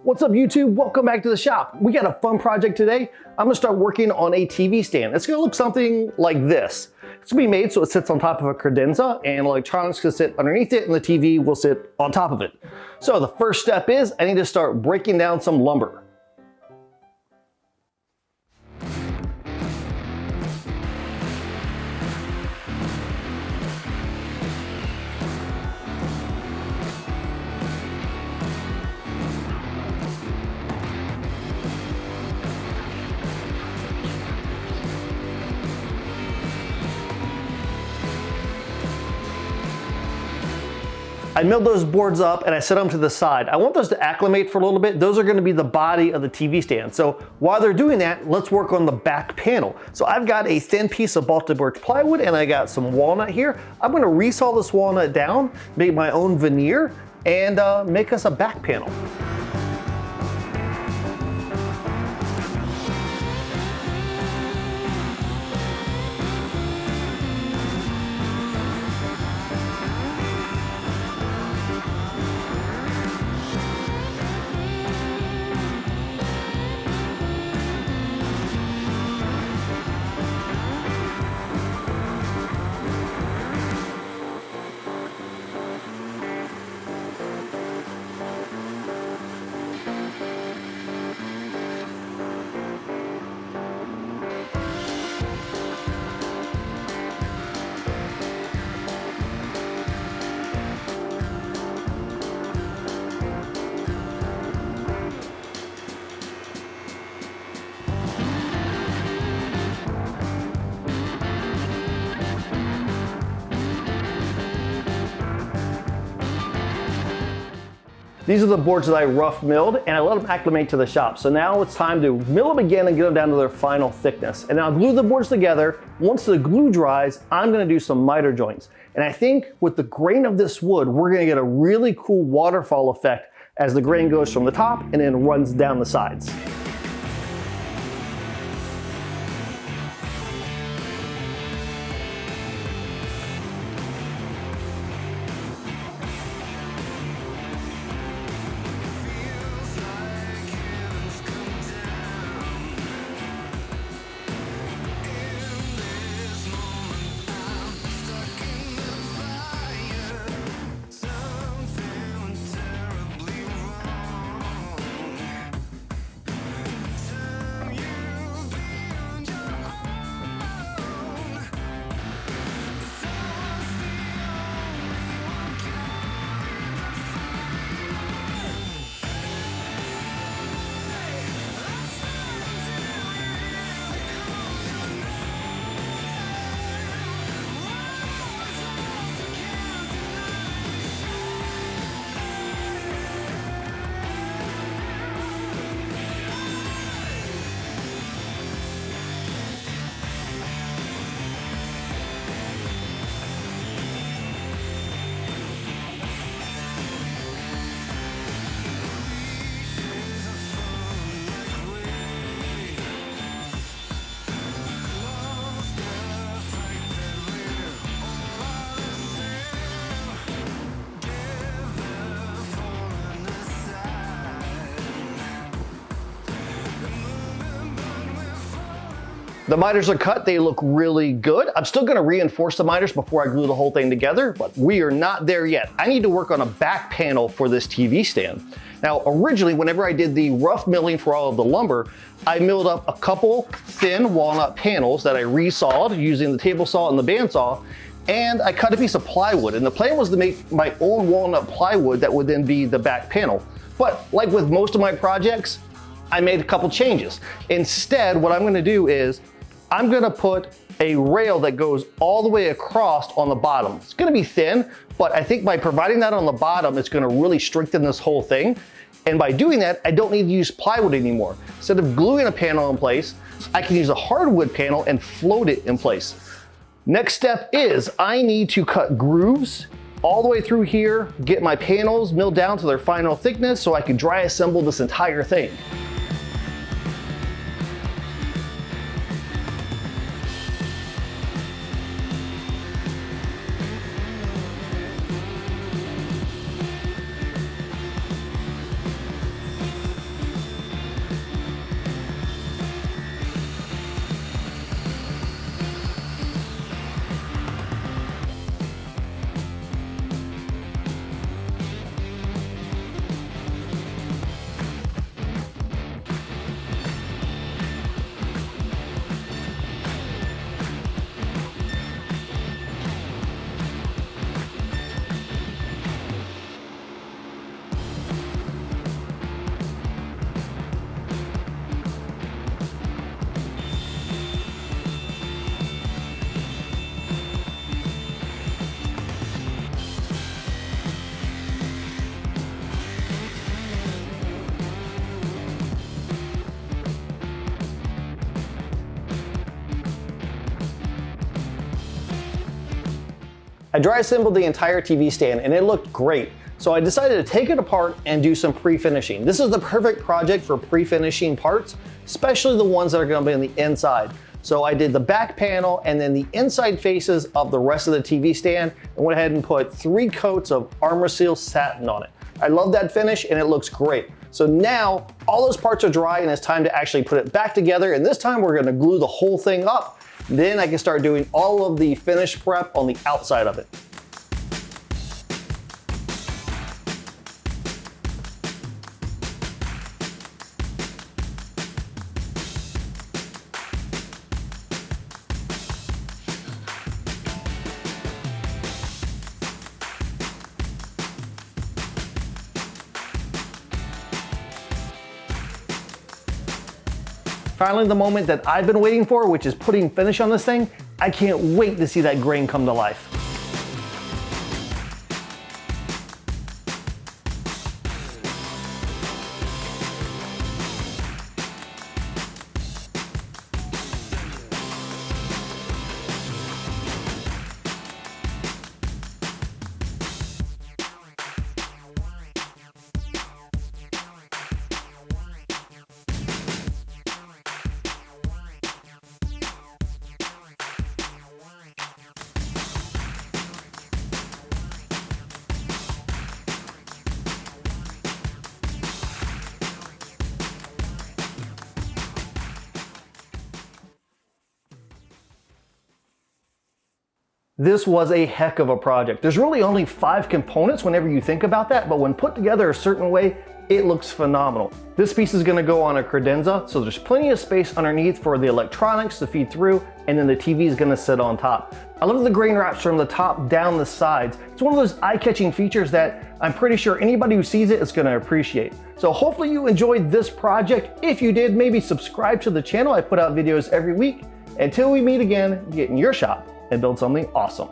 What's up YouTube? Welcome back to the shop. We got a fun project today. I'm gonna start working on a TV stand. It's gonna look something like this. It's gonna be made so it sits on top of a credenza and electronics can sit underneath it and the TV will sit on top of it. So the first step is I need to start breaking down some lumber. I milled those boards up and I set them to the side. I want those to acclimate for a little bit. Those are going to be the body of the TV stand. So while they're doing that, let's work on the back panel. So I've got a thin piece of Baltic birch plywood and I got some walnut here. I'm going to resaw this walnut down, make my own veneer, and make us a back panel. These are the boards that I rough milled and I let them acclimate to the shop. So now it's time to mill them again and get them down to their final thickness. And I'll glue the boards together. Once the glue dries, I'm gonna do some miter joints. And I think with the grain of this wood, we're gonna get a really cool waterfall effect as the grain goes from the top and then runs down the sides. The miters are cut, they look really good. I'm still gonna reinforce the miters before I glue the whole thing together, but we are not there yet. I need to work on a back panel for this TV stand. Now, originally, whenever I did the rough milling for all of the lumber, I milled up a couple thin walnut panels that I resawed using the table saw and the bandsaw, and I cut a piece of plywood. And the plan was to make my own walnut plywood that would then be the back panel. But like with most of my projects, I made a couple changes. Instead, what I'm gonna do is I'm gonna put a rail that goes all the way across on the bottom. It's gonna be thin, but I think by providing that on the bottom, it's gonna really strengthen this whole thing. And by doing that, I don't need to use plywood anymore. Instead of gluing a panel in place, I can use a hardwood panel and float it in place. Next step is I need to cut grooves all the way through here, get my panels milled down to their final thickness so I can dry assemble this entire thing. I dry assembled the entire TV stand and it looked great. So I decided to take it apart and do some pre-finishing. This is the perfect project for pre-finishing parts, especially the ones that are gonna be on the inside. So I did the back panel and then the inside faces of the rest of the TV stand and went ahead and put 3 coats of Armor Seal satin on it. I love that finish and it looks great. So now all those parts are dry and it's time to actually put it back together, and this time we're gonna glue the whole thing up. Then I can start doing all of the finish prep on the outside of it. Finally, the moment that I've been waiting for, which is putting finish on this thing. I can't wait to see that grain come to life. This was a heck of a project. There's really only 5 components whenever you think about that, but when put together a certain way, it looks phenomenal. This piece is gonna go on a credenza, so there's plenty of space underneath for the electronics to feed through, and then the TV is gonna sit on top. I love the grain wraps from the top down the sides. It's one of those eye-catching features that I'm pretty sure anybody who sees it is gonna appreciate. So hopefully you enjoyed this project. If you did, maybe subscribe to the channel. I put out videos every week. Until we meet again, get in your shop and build something awesome.